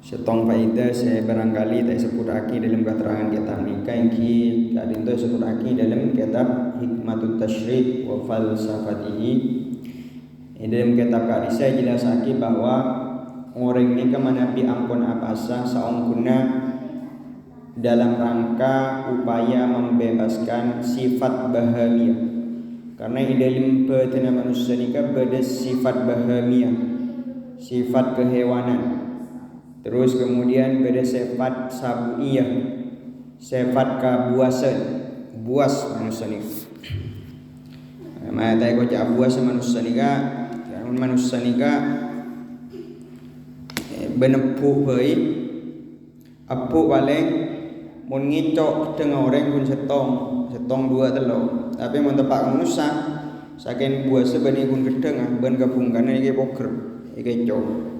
Setong faedah saya barangkali tak sebutake dalam keterangan kitab nikah iki kadang tu sebutake dalam kitab Hikmatut Tasyri' wa Falsafatihi. Dalam kitab kali saya jelasake bahwa orang nikah manapi ampun apasa saungkuna dalam rangka upaya membebaskan sifat bahamiyah. Karena dalam batin manusia nikah ada sifat bahamiyah, sifat kehewanan. Terus kemudian beda sifat sabuiyah, sifat kebuasan, buas manusia ni. Mana tahu kau buas manusia ni ka, manusia ni ka benepuh baik, apu paling mengicok dengan orang pun setong dua telur. Tapi mentepak manusia, saking buas sebani pun gedeng, ben gabungkan ini poker, ini cok.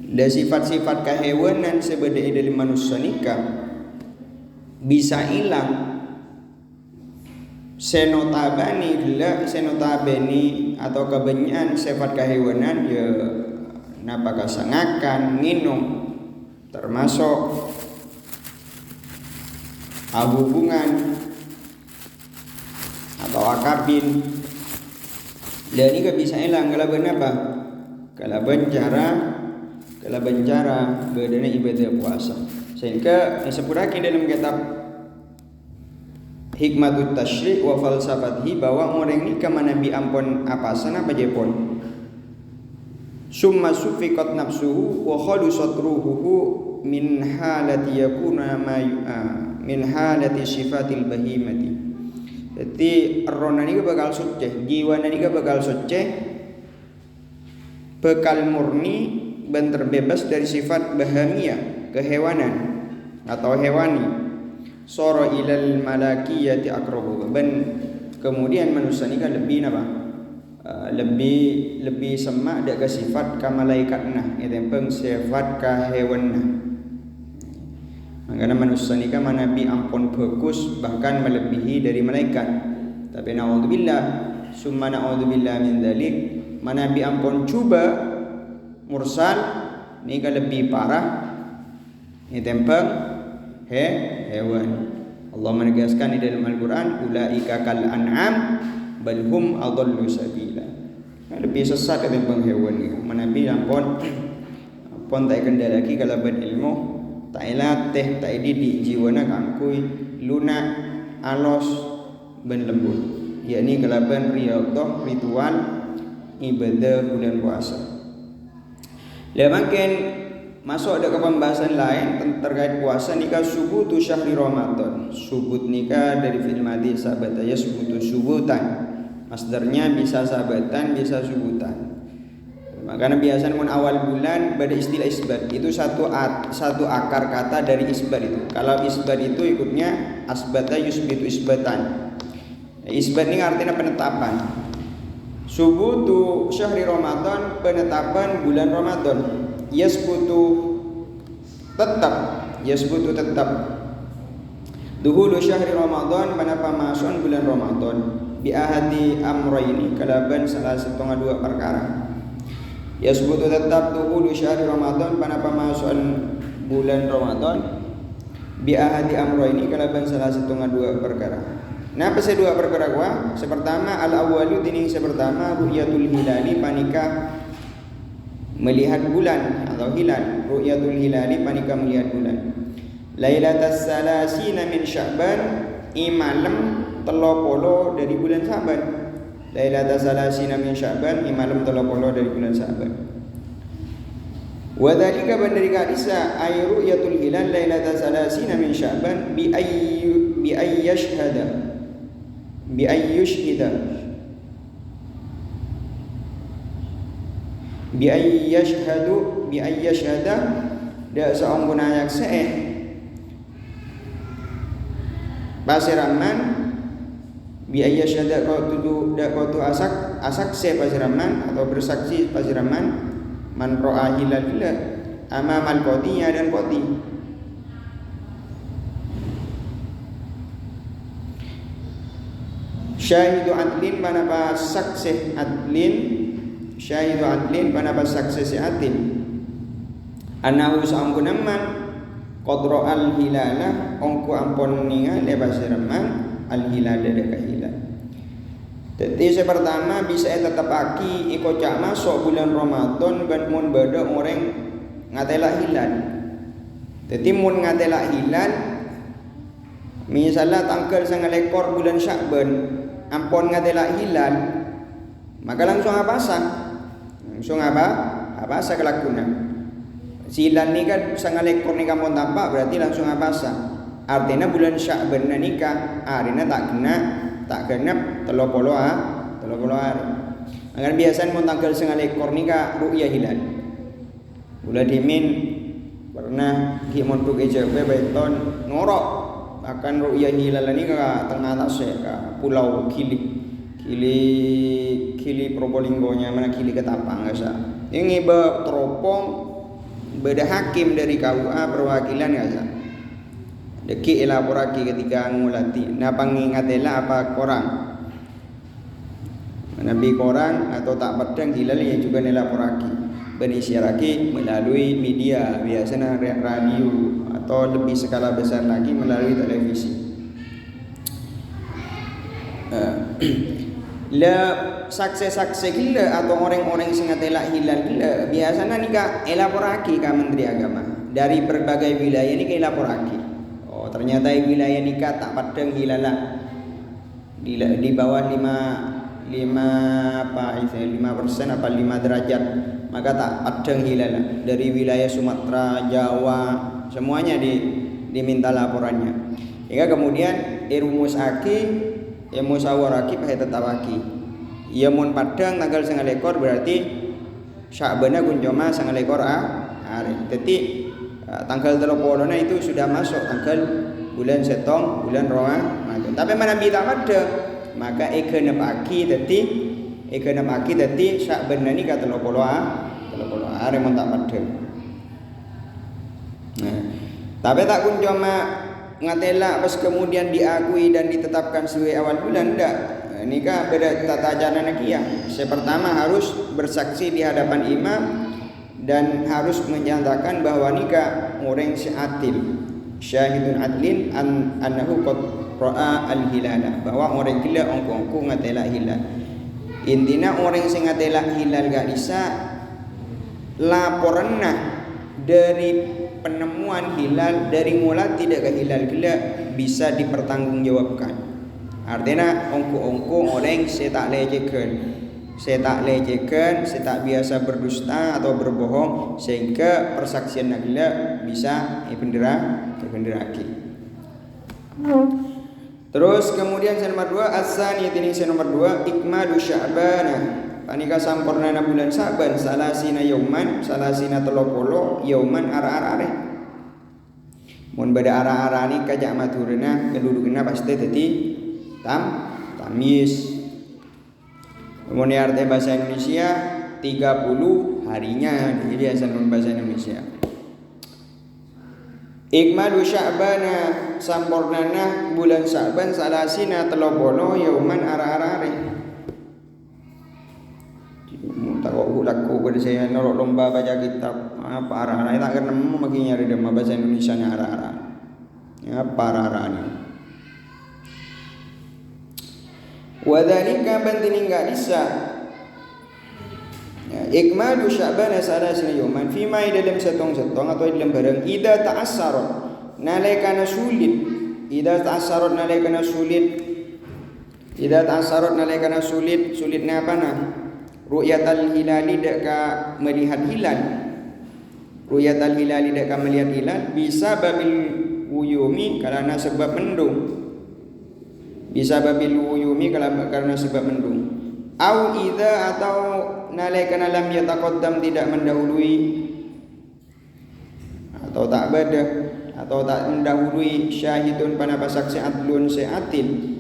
Dan sifat-sifat kehewanan sebenarnya dari manusia nikah bisa hilang senotabani atau kebanyakan sifat kehewanan ya napa kasangakan minum termasuk hubungan atau akabin dan ini bisa hilang kalau apa? Kalau cara bedanya ibadah puasa. Sehingga disebutkan dalam kitab Hikmatut Tasyri' wa Falsafatihi bahwa orang ini kemanabi ampun apa sana pajepon. Summa sufiqat nafsuhu wa khalusat ruhuhu min halati yakuna min halati sifatil bahimati. Jadi roh ni bakal suci, jiwa ni bakal suci, bekal murni ben terbebas dari sifat bahamiyah, kehewanan atau hewani. Sara ilal malakiyati aqrabu. Ben kemudian manusia ni kan lebih apa? Lebih semak dak ke sifat ka malaikatna, itu peng sifat ka hewanna. Makanya manusia ni kan manabi ampun bagus bahkan melebihi dari malaikat. Tapi naudzubillah, summa naudzubillah min dzalik, manabi ampun cuba mursal ni kan lebih parah ni tempeng hewan. Allah menegaskan di dalam Al-Quran ulaika kal an'am bal hum adallu sabila. Lebih sesat tempeng hewan ni. Manabi ampun tak kendalaki kalau berilmu tak latih tak didik jiwana kangkui lunak alos ben lembut. Yakni kalau ben riyadhah ritual ibadah bulan puasa. Makin masuk ada ke pembahasan lain terkait puasa nikah subutu syahri Ramadan. Subut nikah dari fi'il madhi sabataya subutu subutan. Masdarnya bisa sabatan, bisa subutan. Makanya biasanya mun awal bulan pada istilah isbat itu satu akar kata dari isbat itu. Kalau isbat itu ikutnya asbata yusbitu isbatan. Isbat ini artinya penetapan. Subutu syahri Ramadan, penetapan bulan Ramadan. Yasbutu tetap. Duhulu syahri Ramadan, penapa masuk bulan Ramadan. Bi ahadi amrayni, kalaban salah setengah dua perkara. Yasbutu tetap duhulu syahri Ramadan, penapa masuk bulan Ramadan. Bi ahadi amrayni, kalaban salah setengah dua perkara. Nah, pasal dua perkara gua. Sepertama al-awwalu dini sepertama ru'yatul hilali panika melihat bulan atau hilal. Ru'yatul hilali panika melihat bulan. Lailatas salasina min Sya'ban, imalam 30 dari bulan Sya'ban. Lailatas salasina min Sya'ban, imalam 30 dari bulan Sya'ban. Wa dzalika bandari kadisa ay ru'yatul hilal lailatas salasina min Sya'ban bi ayyashhada bi ayyushhida bi ayyashhada da seorang gunayak seh pasiraman bi ayyashhada kau tu asak se pasiraman atau bersaksi pasiraman man ra'a hilal amamal qadiyah dan qadi. Syahidu adlin panapa saksi adlin, syahidu adlin panapa saksi adlin. Anahu sa'ampunaman qadra al-hilala ongku ampun ningali basiraman al-hilala deka hilal. Jadi pertama bisa tetapaki iko cak masuk bulan Ramadan ban mun beda orang ngatela hilal. Jadi mun ngatela hilal misalnya tanggal 9 bulan Sya'ban ampun ngatela hilal maka langsung apa kelakuan. Si hilal ni kan 9 ni kampung tampak berarti langsung artinya bulan Sya'ban nikah artinya tak genap 30 hari. Akan biasanya mun tanggal 9 nikah ru'yah hilal. Bulan dimin pernah ki mondok EJP Baiton ngorok akan ru'yah hilal ni ke tengah atas ke pulau Kili Probolinggonya mana Kili Ketapang gasa. Ini teropong beda hakim dari KUA perwakilan gasa. Deki elaborasi ketika ngulati. Nah pangingatela apa korang? Nabi korang atau tak pedang hilal yang juga elaborasi. Benisyaraki melalui media biasanya radio atau lebih skala besar lagi melalui televisi. Saksi-saksi gila atau orang-orang yang ngatela hilal gila biasanya nikah elaborasi ke Menteri Agama dari berbagai wilayah ini ke elaborasi. Ternyata wilayah nikah tak padang hilala di bawah 5% apa 5 derajat maka tak padang hilala dari wilayah Sumatera, Jawa semuanya diminta laporannya. Hingga kemudian musyawaraki pakai tetapaki. Ia mun padang tanggal 9 berarti Sya'bannya kunjoma 9 hari. Jadi tanggal 30 itu sudah masuk tanggal bulan Setong, bulan Ramadan. Tapi mana tak ada, maka ekenepaki tadi Sya'ban ni ka 30 hari mun tak ada. Nah, tapi tak kun cuma ngatela pas kemudian diakui dan ditetapkan sebagai awal bulan ndak. Ini kan beda tata cara nakiyah. Pertama harus bersaksi di hadapan imam dan harus menyatakan bahwa nikah orang syahidun adlin annahu qad ra'a al-hilala bahwa orang gila ongko ngatela hilal. Intinya orang sing ngatela hilal gak bisa laporan dari penemuan hilal dari mula tidak ke hilal gila bisa dipertanggungjawabkan. Artinya ongko orang saya tak lecehkan, saya tak biasa berdusta atau berbohong sehingga persaksian nagila bisa dibenderaki. Terus kemudian nomor 2 asani ini nomor 2 ikmalu Sya'bana. Panika sampurnana bulan Sya'ban salasina yauman salasina 30 yauman ara-arare. Mun beda ara-ara ni kajak maturna pendudukna pasti tadi tamis. Kemudian arti bahasa Indonesia 30 harinya jadi asal bahasa Indonesia. Ikmalu Sya'bana sampurnana bulan Sya'ban salasina 30 yauman ara-arare. Tahu laku pada saya norok lomba baca kitab apa ara-ara tak kena makin nyari dema bahasa Indonesia nya ara-ara. Ya para-ara ni. Wadhalika bantin enggak bisa ikmalu Sya'bana salasina yauman fima dalam setong-setong atau dalam barang idza ta'assarat nalaikana sulit sulitnya apa nah ru'yatal hilali deka melihat hilal bisa babil wuyumi karena sebab mendung karena sebab mendung au idza atau nalaikana lam yataqaddam tidak mendahului atau tak mendahului syahidun pada pasaksi adlun seatil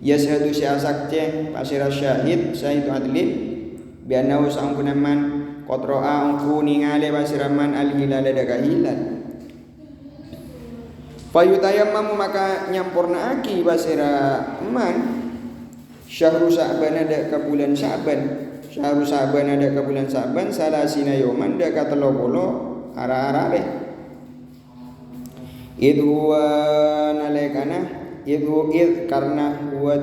yashadu syahsakce pasira syahid adlin biannahu sangkunaman qatra'a angku ningale pasiraman al-hilal daga hilal fayutayammamu maka nyampurnaaki basira man syahru Sya'ban ada ke bulan Sya'ban salasina yauman ada ka 30 ara-ara deh. Id huwa nalekana id karena huwa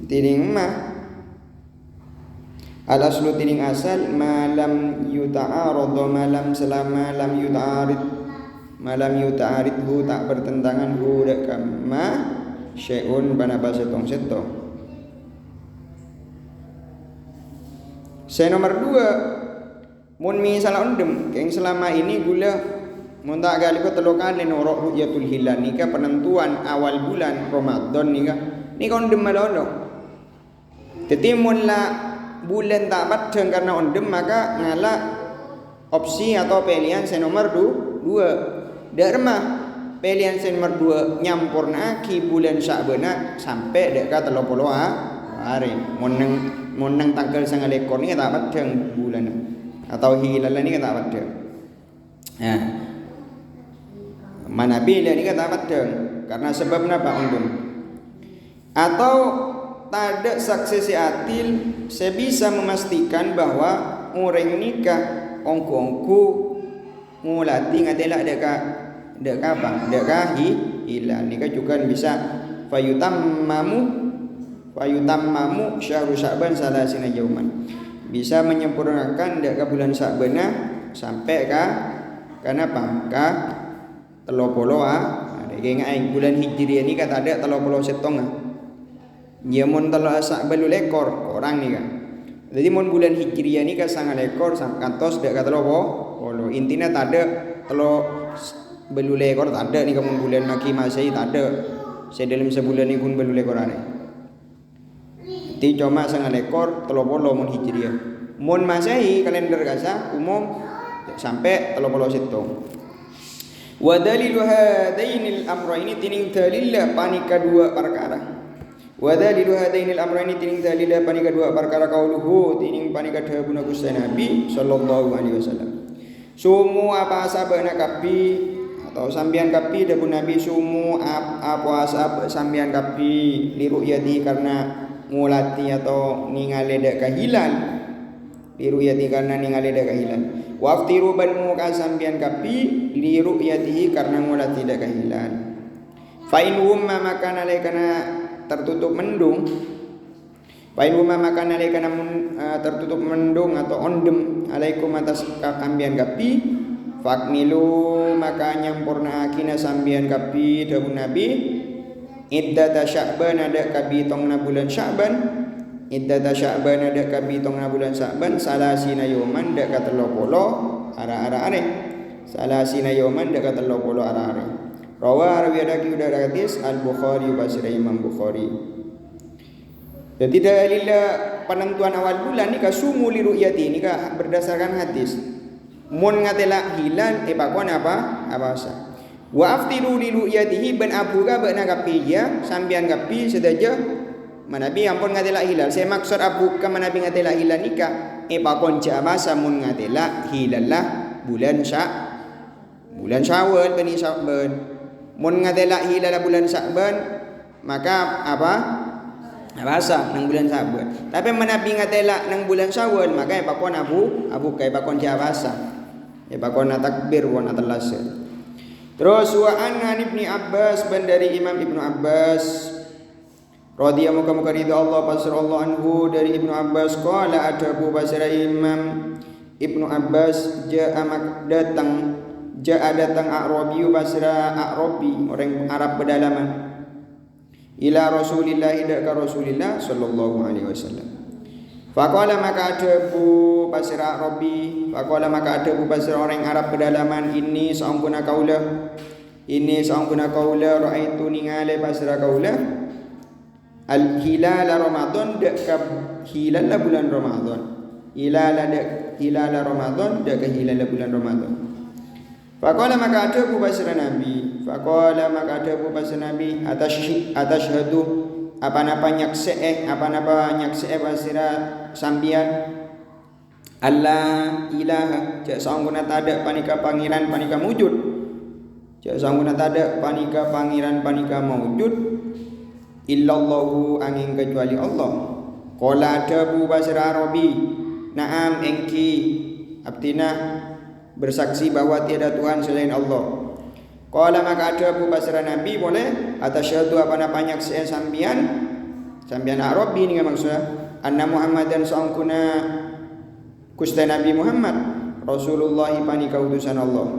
tining ma al aslu tining asal malam yuta'arad malam selama malam yuta'arid hu tak bertentangan hu dekam ma syai'un banaba setong. Saya nomor 2 mun misal ondem keng selama ini gula mun tak gali ko telo kali norok ru'yatul hilal nika penentuan awal bulan Ramadan nika ondem malono. Jadi mun la bulan tak badeng karena ondem maka ngala opsi atau pilihan saya nomor 2 derma pilihan sen nomor 2 nyampurna ki bulan Sya'ban sampai deka 30 hari moneng tanggal 9 ekor ni tak badeng bulan atau hilal ni tak badeng. Nah, mana bila ni tak badeng karena sebab napa undung atau tak ada saksi si atil saya bisa memastikan bahwa orang nikah ongku ngulati ngatela deka hilal nikah juga bisa fayutammamu syahru Sya'ban salasina yauman bisa menyempurnakan deka bulan Sya'ban sampai kenapa 30 ada gengai bulan Hijriah ni kata ada 30 setong ya mun telo Sya'ban lekor orang ni kan. Jadi mun bulan Hijriah ni ka 9 ekor kantos dek kata lo intinya tak ada telo belu lekor tak ada ni kamu bulan Maki Masehi tak ada. Saya dalam sebulan ni pun belu lekor ane. Ti cuma 9 ekor 30 mun Hijriah. Mun Masehi kalender kasa umum sampai 30 setong. Wa dalilu hadainil amraini tining dalil panika 2 perkara. Wa dalilu hadainil amraini tining dalil panika 2 perkara qauluhu tining panika dawuh Gusti Nabi sallallahu alaihi wasallam. Sumu apa sabana kapi atau sambian kapi dawuh Nabi sumu apa sambian kapi li ru'yati karena ngulati atau ningali dak hilal li ru'yati karena ningali dak hilal. Waftiru ban muka sambian kapi li ru'yatihi karena ngulati dak hilal. Fa in humma maka nalekana tertutup mendung. Fa in humma maka nalekana tertutup mendung atau ondem alaikum atas kambian kapi fakmilu maka nyampurna akina sambian kapi dawuh Nabi iddata Sya'ban ada kabi tongna bulan Sya'ban iddata Sya'ban ada kabi tongna bulan Sya'ban salasina yauman dak ka 30 ara-ara are salasina yauman dak ka 30 ara-ara rawa rawi udara hadis al-Bukhari basira Imam Bukhari. Jadi dalil penentuan awal bulan ni ka sumu li ru'yati ni ka berdasarkan hadis mun ngatela hilal pakon apa asa wa aftiru li ru'yatihi ban abuga bana kapi ya sambian kapi sedaja manabi ampun ngatela hilal saya maksud abuga manabi ngatela hilal nikah pakon jamasa mun ngatela hilal lah bulan Syawal bani Sya'ban mun ngatela hilal bulan Sya'ban maka apa asa nang bulan Sya'ban tapi manabi ngatela nang bulan Syawal maka pakon abu kai pakon jawasa pakon takbir wa natalase. Terus wa an Ibnu Abbas bandari Imam Ibnu Abbas radhiyallahu muka ridha Allah pasrallahu anhu dari Ibnu Abbas qala adabu basra Imam Ibnu Abbas jaa datang A'rabi basra A'rabi orang Arab pedalaman ila Rasulillah ida ka Rasulillah sallallahu alaihi wasallam. Faqala maka adabu basra A'rabi faqala maka adabu basra orang Arab pedalaman ini saungkuna kaula raaitu ningali basra kaula al hilal Ramadan dak hilal bulan Ramadan hilal Ramadan dak hilal bulan Ramadan. Faqala maka adabu basra Nabi atashhadu apa-apa nyaksee basira sambian Allah ilaha cak sangguna tada panika pangeran panika mujud cak sangguna tada panika pangeran panika mawujud illallahu angin kecuali Allah qala adabu basra Arabi na'am engki abtina bersaksi bahwa tiada Tuhan selain Allah. Qala maka ada Abu Basra Nabi boleh atasyhadu apa napanya sambian Arabi ni maksudnya anna Muhammadan sa'angkuna kusta Nabi Muhammad Rasulullah pani kautusan Allah.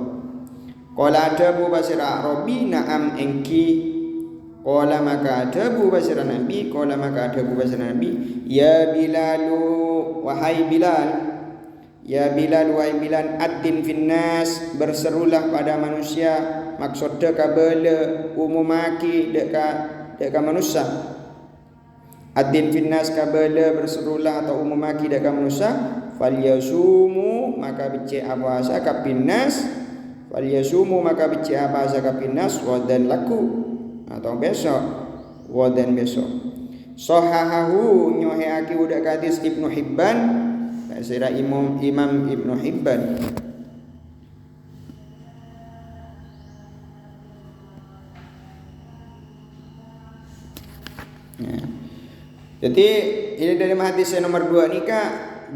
Qala ada Abu Basra Arabi na'am engki. Qala maka ada Abu Basra Nabi ya Bilalu wahai Bilal. Ya Bilal wahai Bilal ad-din finnas berserulah pada manusia maksudnya kabala umumaki deka manusia ad-din finnas kabala berserulah atau umumaki deka manusia falyasumu maka bice abasa kapinnas wadan laku atau wadan besok sahahahu nyoheaki udak hadis Ibnu Hibban Sira Imam Ibnu Hibban. Ya. Jadi ini dari hadis nomor 2 ni ka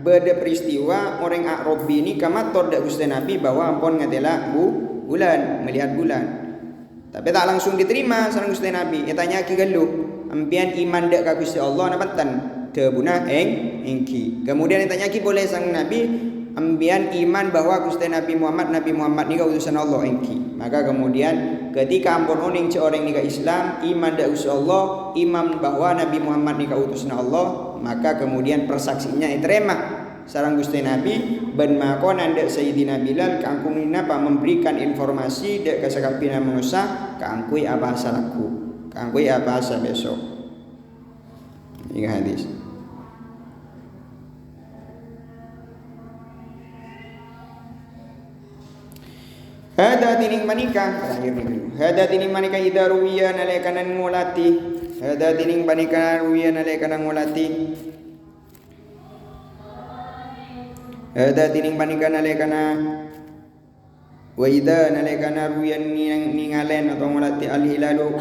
beda peristiwa orang Arabi ni kamator dak Gusti Nabi bahwa ampun ngatela bulan melihat bulan. Tapi tak langsung diterima sareng Gusti Nabi. Ia tanya ki galuh, ampian iman dak ka Gusti Allah napatan? Tebuna engki. Kemudian ditanya ki boleh sang Nabi ambian iman bahwa Gusti Nabi Muhammad ni utusan Allah engki. Maka kemudian ketika ampun oning orang ni ka Islam iman da Gusti Allah, iman bahwa Nabi Muhammad ni utusan Allah, maka kemudian persaksinya diterima sareng Gusti Nabi ben makon anda Sayyidina Bilal kangkungina pa memberikan informasi dek kasakapina manusia kangkui apa salaku, kangkui apa asa besok. Ini hadis. Hada tining manika terakhir ni dulu. Hada tining manika idza ruwiya nalekanan ngulati. Hada tining manika ruwiya nalekanan ngulati. Hada tining manika nalekana wa idza nalekana ruwiya ningalen atau ngulati al-hilalu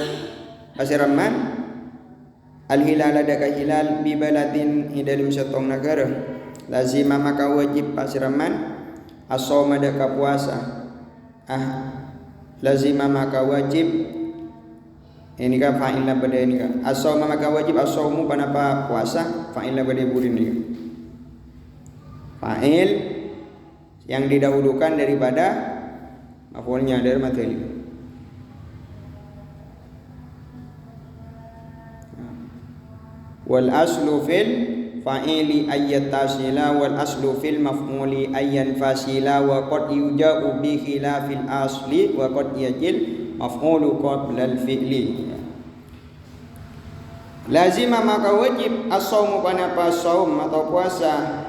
asiraman al-hilal ada ka hilal bi baladin dalam satu negara lazima maka wajib asiraman as-shaum ada ka puasa lazima maka wajib ini kan fa'il la pada ini kan as-shaum maka wajib as-shaumu panapa puasa fa'il la pada burin ini fa'il yang didahulukan daripada maf'ulnya dari materi. Wal aslu fil fa'ili ayyat tasila wal aslu fil maf'uli ayyan fasila wa qad yuja'u bi khilafil asli wa qad yajil maf'ulu qabla al fi'li. Lazima maka wajib as-shaumu panapa saum atau puasa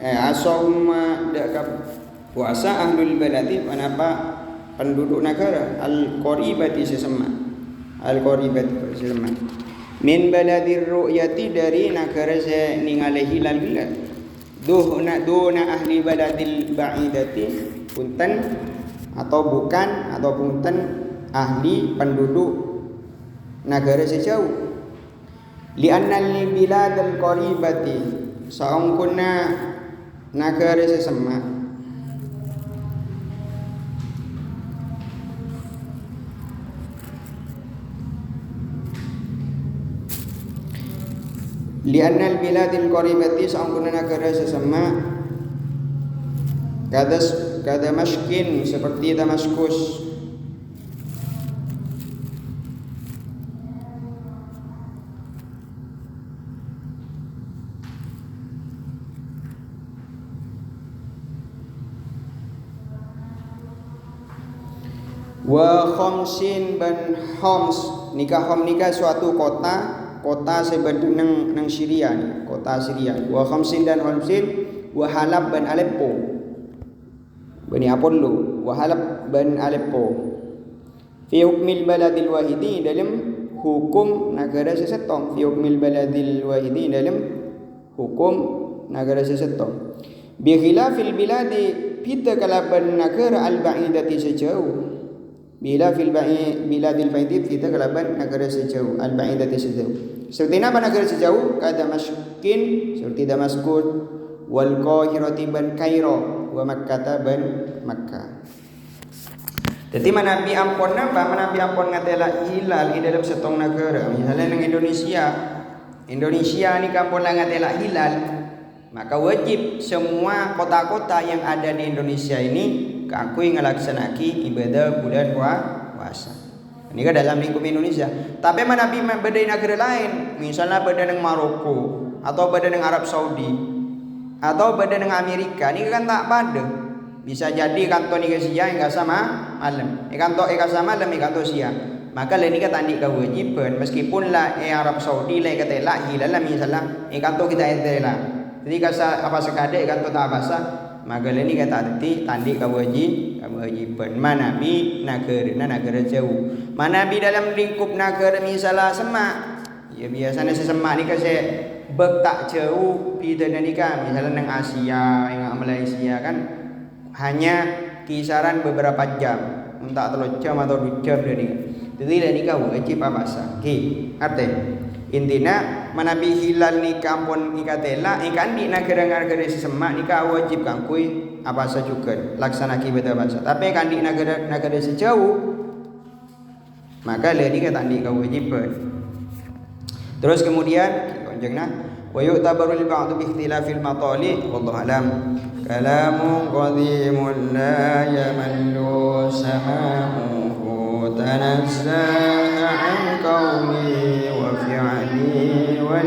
as-saum dekat puasa ahlul baladi panapa penduduk negara al-qaribati sesama al-qaribati sesama min baladir ru'yati dari negara se ningali hilal hilal duna ahli baladil ba'idati punten atau bukan atau punten ahli penduduk negara sejauh li annal biladal qaribati saungkunna negara sesama li'annal biladil qaribati sa'angkuna negara sesama kada Mashkin seperti Damaskus wa khamsin ban Homs nikah suatu kota sebenarnya nang Syria ni, kota Syria. Wa khamsin dan khamsin wa Halab ban Aleppo. Bani Apollo, wa Halab ban Aleppo. Fi hukmil baladil wahidi dalam hukum negara sesetong. Fi hukmil baladil wahidi dalam hukum negara sesetong. Bi khilafil biladi pita kalaban negara al-ba'idati sejauh. Bila fil biladil ba'idit kita kalaban negara sejauh al-ba'idati sejauh. Seperti apa negara sejauh? Ka Damaskin seperti Damaskus wal Qahirati ban Kairo wa Makkah ban Makkah. Jadi manabi ampun napa? Manabi ampun ngatela hilal di dalam setong negara. Misalnya dengan Indonesia ni kampun ngatela hilal, maka wajib semua kota-kota yang ada di Indonesia ini keakui ngelaksanaki ibadah bulan puasa. Ini kan dalam lingkup Indonesia. Tapi manabi beda negara lain, misalnya beda dengan Maroko atau beda dengan Arab Saudi atau beda dengan Amerika, ini kan tak pada. Bisa jadi kantor ni siang enggak sama malam. Kantor sama malam kantor siang. Maka lain ni kata tandi kewajiban meskipun lah Arab Saudi lah kata lah hilal lah misalnya kantor kita lah. Jadi kasa apa sekadar kantor tak bahasa maka lain ni kata tandi kewajiban. Mana bi negara jauh. Mana bi dalam lingkup negara misalnya semak. Ya biasanya sesemak ni kasi tak jauh kita nikah misalnya nang Asia, yang Malaysia kan hanya kisaran beberapa jam, entah 3 jam atau 2 jam dari. Jadi lah nikah wajib apa sah. Artinya intinya manabi hilal nikah pun ikatela ikan di negara-negara sesemak nikah wajib kangkui apa sah juga laksana ibadah bahasa. Tapi kan di negara sejauh maka lah nikah tandi kewajiban. Terus kemudian konjengna wa yu'tabaru ba'du bi ikhtilafil matali wallahu alam. Kalamun qadimun la yamallu sama'uhu tanazzaha an qawli wa fi'li wa